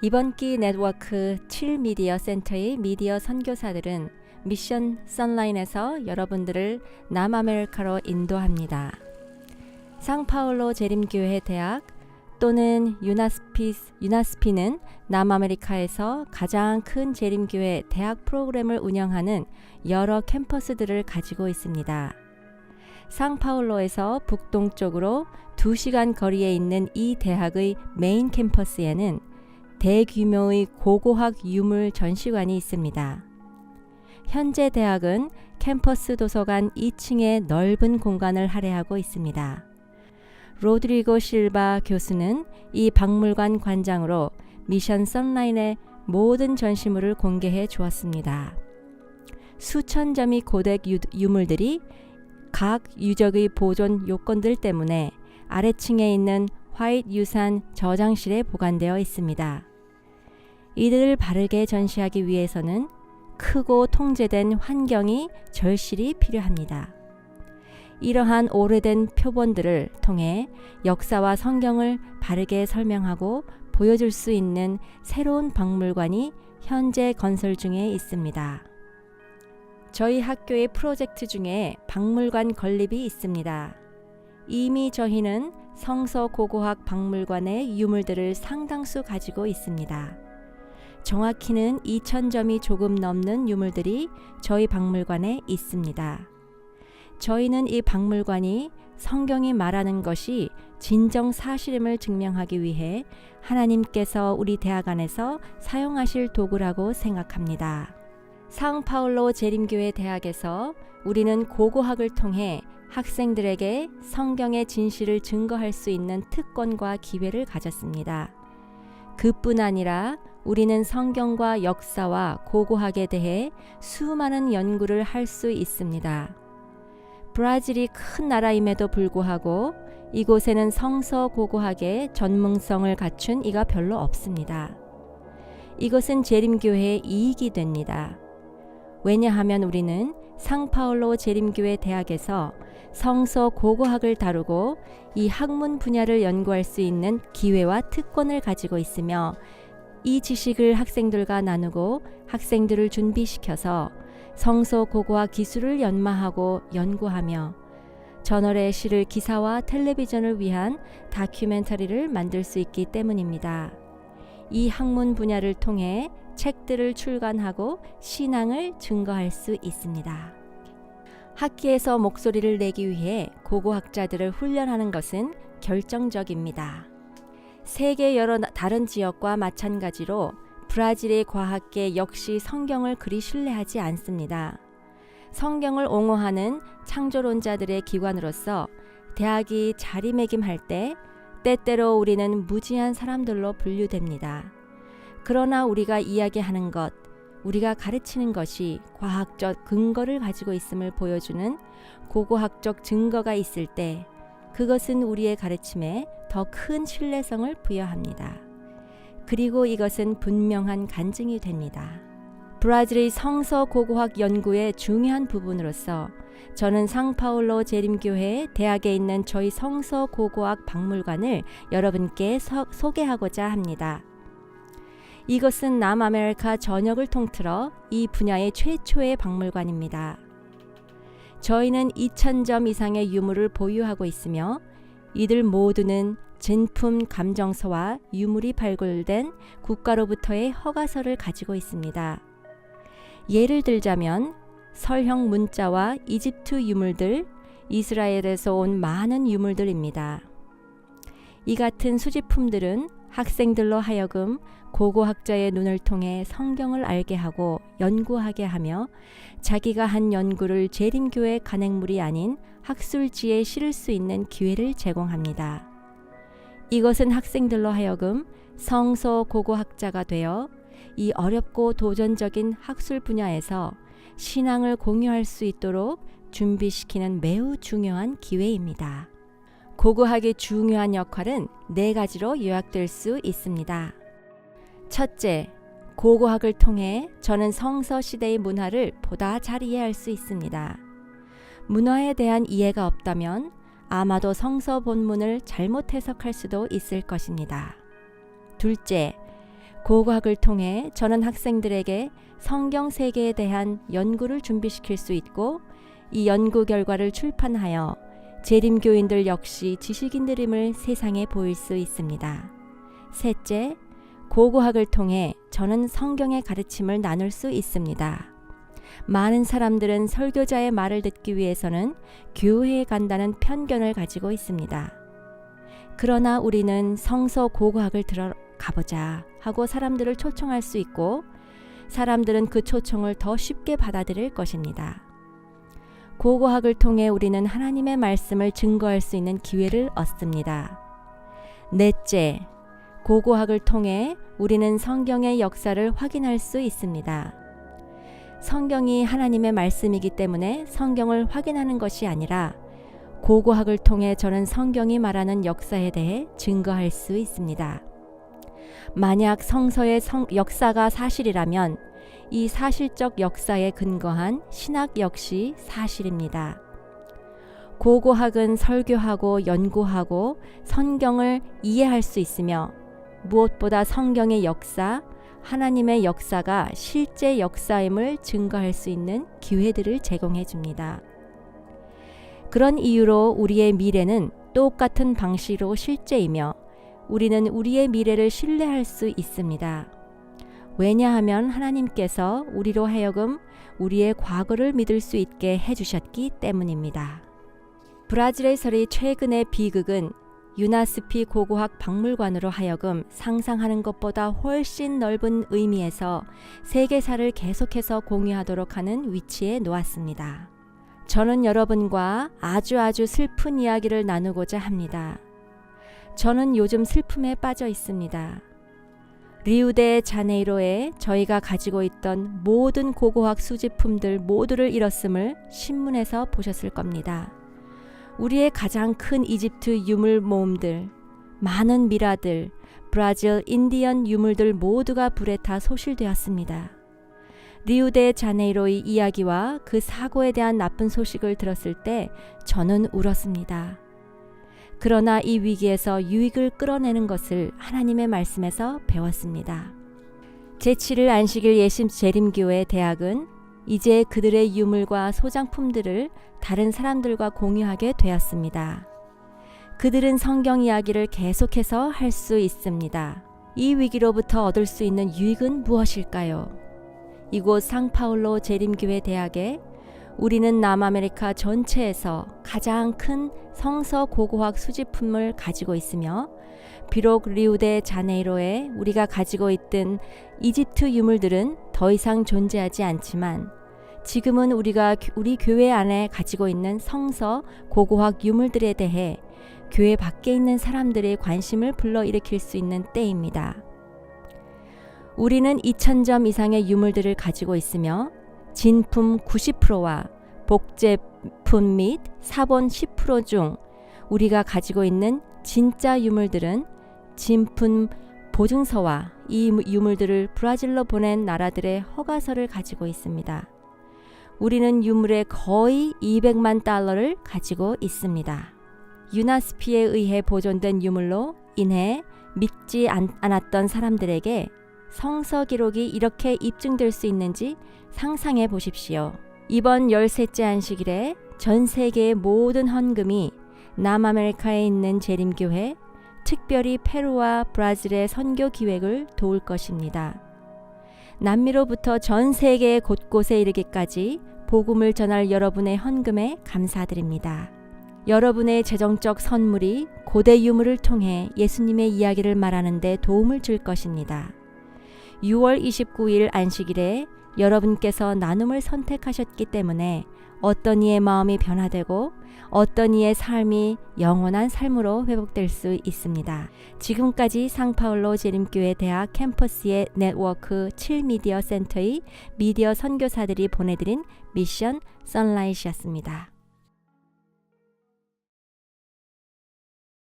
이번 기 네트워크 7미디어 센터의 미디어 선교사들은 미션 선라인에서 여러분들을 남아메리카로 인도합니다. 상파울로 재림교회 대학 또는 유나스피는 남아메리카에서 가장 큰 재림교회 대학 프로그램을 운영하는 여러 캠퍼스들을 가지고 있습니다. 상파울로에서 북동쪽으로 2시간 거리에 있는 이 대학의 메인 캠퍼스에는 대규모의 고고학 유물 전시관이 있습니다. 현재 대학은 캠퍼스 도서관 2층의 넓은 공간을 할애하고 있습니다. 로드리고 실바 교수는 이 박물관 관장으로 미션 선라인의 모든 전시물을 공개해 주었습니다. 수천 점의 고대 유물들이 각 유적의 보존 요건들 때문에 아래층에 있는 화이트 유산 저장실에 보관되어 있습니다. 이들을 바르게 전시하기 위해서는 크고 통제된 환경이 절실히 필요합니다. 이러한 오래된 표본들을 통해 역사와 성경을 바르게 설명하고 보여줄 수 있는 새로운 박물관이 현재 건설 중에 있습니다. 저희 학교의 프로젝트 중에 박물관 건립이 있습니다. 이미 저희는 성서 고고학 박물관의 유물들을 상당수 가지고 있습니다. 정확히는 2,000점이 조금 넘는 유물들이 저희 박물관에 있습니다. 저희는 이 박물관이 성경이 말하는 것이 진정 사실임을 증명하기 위해 하나님께서 우리 대학 안에서 사용하실 도구라고 생각합니다. 상파울로 재림교회 대학에서 우리는 고고학을 통해 학생들에게 성경의 진실을 증거할 수 있는 특권과 기회를 가졌습니다. 그뿐 아니라 우리는 성경과 역사와 고고학에 대해 수많은 연구를 할 수 있습니다. 브라질이 큰 나라임에도 불구하고 이곳에는 성서 고고학의 전문성을 갖춘 이가 별로 없습니다. 이것은 재림교회의 이익이 됩니다. 왜냐하면 우리는 상파울로 재림교회 대학에서 성서 고고학을 다루고 이 학문 분야를 연구할 수 있는 기회와 특권을 가지고 있으며 이 지식을 학생들과 나누고 학생들을 준비시켜서 성서 고고학 기술을 연마하고 연구하며 저널에 실을 기사와 텔레비전을 위한 다큐멘터리를 만들 수 있기 때문입니다. 이 학문 분야를 통해 책들을 출간하고 신앙을 증거할 수 있습니다. 학기에서 목소리를 내기 위해 고고학자들을 훈련하는 것은 결정적입니다. 세계 여러 다른 지역과 마찬가지로 브라질의 과학계 역시 성경을 그리 신뢰하지 않습니다. 성경을 옹호하는 창조론자들의 기관으로서 대학이 자리매김할 때 때때로 우리는 무지한 사람들로 분류됩니다. 그러나 우리가 이야기하는 것, 우리가 가르치는 것이 과학적 근거를 가지고 있음을 보여주는 고고학적 증거가 있을 때 그것은 우리의 가르침에 더 큰 신뢰성을 부여합니다. 그리고 이것은 분명한 간증이 됩니다. 브라질의 성서 고고학 연구의 중요한 부분으로서 저는 상파울로 재림교회 대학에 있는 저희 성서 고고학 박물관을 여러분께 소개하고자 합니다. 이것은 남아메리카 전역을 통틀어 이 분야의 최초의 박물관입니다. 저희는 2,000점 이상의 유물을 보유하고 있으며 이들 모두는 진품 감정서와 유물이 발굴된 국가로부터의 허가서를 가지고 있습니다. 예를 들자면 설형 문자와 이집트 유물들, 이스라엘에서 온 많은 유물들입니다. 이 같은 수집품들은 학생들로 하여금 고고학자의 눈을 통해 성경을 알게 하고 연구하게 하며 자기가 한 연구를 재림교회 간행물이 아닌 학술지에 실을 수 있는 기회를 제공합니다. 이것은 학생들로 하여금 성서 고고학자가 되어 이 어렵고 도전적인 학술 분야에서 신앙을 공유할 수 있도록 준비시키는 매우 중요한 기회입니다. 고고학의 중요한 역할은 4가지로 요약될 수 있습니다. 첫째, 고고학을 통해 저는 성서 시대의 문화를 보다 잘 이해할 수 있습니다. 문화에 대한 이해가 없다면 아마도 성서 본문을 잘못 해석할 수도 있을 것입니다. 둘째, 고고학을 통해 저는 학생들에게 성경 세계에 대한 연구를 준비시킬 수 있고 이 연구 결과를 출판하여 재림교인들 역시 지식인들임을 세상에 보일 수 있습니다. 셋째, 고고학을 통해 저는 성경의 가르침을 나눌 수 있습니다. 많은 사람들은 설교자의 말을 듣기 위해서는 교회에 간다는 편견을 가지고 있습니다. 그러나 우리는 성서 고고학을 들어가보자 하고 사람들을 초청할 수 있고 사람들은 그 초청을 더 쉽게 받아들일 것입니다. 고고학을 통해 우리는 하나님의 말씀을 증거할 수 있는 기회를 얻습니다. 넷째, 고고학을 통해 우리는 성경의 역사를 확인할 수 있습니다. 성경이 하나님의 말씀이기 때문에 성경을 확인하는 것이 아니라 고고학을 통해 저는 성경이 말하는 역사에 대해 증거할 수 있습니다. 만약 성서의 역사가 사실이라면 이 사실적 역사에 근거한 신학 역시 사실입니다. 고고학은 설교하고 연구하고 성경을 이해할 수 있으며 무엇보다 성경의 역사, 하나님의 역사가 실제 역사임을 증거할 수 있는 기회들을 제공해 줍니다. 그런 이유로 우리의 미래는 똑같은 방식으로 실제이며 우리는 우리의 미래를 신뢰할 수 있습니다. 왜냐하면 하나님께서 우리로 하여금 우리의 과거를 믿을 수 있게 해주셨기 때문입니다. 브라질에서의 최근의 비극은 유나스피 고고학 박물관으로 하여금 상상하는 것보다 훨씬 넓은 의미에서 세계사를 계속해서 공유하도록 하는 위치에 놓았습니다. 저는 여러분과 아주 슬픈 이야기를 나누고자 합니다. 저는 요즘 슬픔에 빠져 있습니다. 리우데자네이로에 저희가 가지고 있던 모든 고고학 수집품들 모두를 잃었음을 신문에서 보셨을 겁니다. 우리의 가장 큰 이집트 유물 모음들, 많은 미라들, 브라질 인디언 유물들 모두가 불에 타 소실되었습니다. 리우데자네이로의 이야기와 그 사고에 대한 나쁜 소식을 들었을 때 저는 울었습니다. 그러나 이 위기에서 유익을 끌어내는 것을 하나님의 말씀에서 배웠습니다. 제7일 안식일 예심 재림교회 대학은 이제 그들의 유물과 소장품들을 다른 사람들과 공유하게 되었습니다. 그들은 성경 이야기를 계속해서 할 수 있습니다. 이 위기로부터 얻을 수 있는 유익은 무엇일까요? 이곳 상파울로 재림교회 대학에 우리는 남아메리카 전체에서 가장 큰 성서 고고학 수집품을 가지고 있으며 비록 리우데자네이로에 우리가 가지고 있던 이집트 유물들은 더 이상 존재하지 않지만 지금은 우리가 우리 교회 안에 가지고 있는 성서 고고학 유물들에 대해 교회 밖에 있는 사람들의 관심을 불러일으킬 수 있는 때입니다. 우리는 2,000점 이상의 유물들을 가지고 있으며 진품 90%와 복제품 및 사본 10% 중 우리가 가지고 있는 진짜 유물들은 진품 보증서와 이 유물들을 브라질로 보낸 나라들의 허가서를 가지고 있습니다. 우리는 유물의 거의 200만 달러를 가지고 있습니다. 유나스피에 의해 보존된 유물로 인해 믿지 않았던 사람들에게 성서 기록이 이렇게 입증될 수 있는지 상상해 보십시오. 이번 13째 안식일에 전 세계의 모든 헌금이 남아메리카에 있는 재림교회, 특별히 페루와 브라질의 선교 기획을 도울 것입니다. 남미로부터 전 세계 곳곳에 이르기까지 복음을 전할 여러분의 헌금에 감사드립니다. 여러분의 재정적 선물이 고대 유물을 통해 예수님의 이야기를 말하는 데 도움을 줄 것입니다. 6월 29일 안식일에 여러분께서 나눔을 선택하셨기 때문에 어떤 이의 마음이 변화되고 어떤 이의 삶이 영원한 삶으로 회복될 수 있습니다. 지금까지 상파울로 재림교회 대학 캠퍼스의 네트워크 7미디어 센터의 미디어 선교사들이 보내드린 미션 선라이트였습니다.